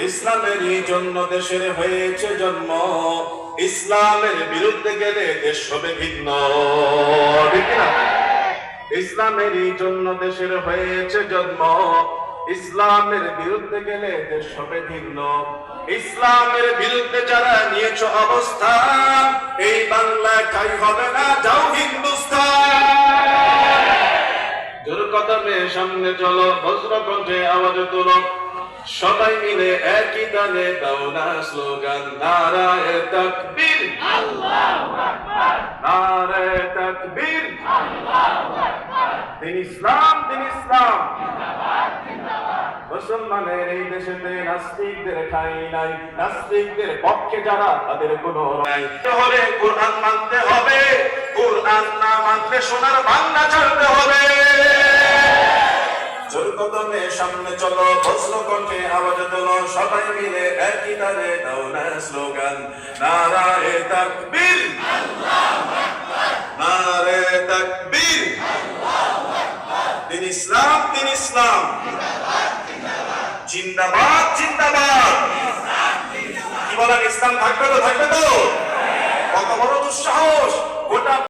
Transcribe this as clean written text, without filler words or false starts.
ইসলামেরই জন্য দেশের হয়েছে জন্ম, ইসলামের বিরুদ্ধে গেলে দেশ হবে ভিন্ন। ঠিক না? ইসলামেরই জন্য দেশের হয়েছে জন্ম, ইসলামের বিরুদ্ধে গেলে দেশ হবে ভিন্ন। ইসলামের বিরুদ্ধে যারা নিয়েছ অবস্থান, এই বাংলায় ঠাঁই হবে না, যাও হিন্দুস্তান। জোর কদমে সামনে চলো, বজ্র কণ্ঠে আওয়াজ তোলো, সবাই মিলে একই তালে দাও না স্লোগান, নারায়ে তাকবীর, আল্লাহু আকবার, নারায়ে তাকবীর, আল্লাহু আকবার। দিন ইসলাম, দিন ইসলাম জিন্দাবাদ, জিন্দাবাদ। মুসলমানের এই দেশেতে নাস্তিকদের ঠাঁই নাই, নাস্তিকদের পক্ষে যারা তাদের কোনো নাই। হলে কোরআন মানতে হবে, কোরআন না মানলে সোনার বাংলা ছাড়তে হবে। জোর কদমে সামনে চলো, বজ্র কণ্ঠে আওয়াজ তোলো, সবাই মিলে একই তালে দাও না স্লোগান, নারায়ে তাকবীর, আল্লাহু আকবার, নারায়ে তাকবীর, আল্লাহু আকবার। দিন ইসলাম, দিন ইসলাম জিন্দাবাদ, জিন্দাবাদ, জিন্দাবাদ, জিন্দাবাদ। কি বলেন, ইসলাম থাকবে তো, থাকবে তো? কত বড় দুঃসাহস! গোটা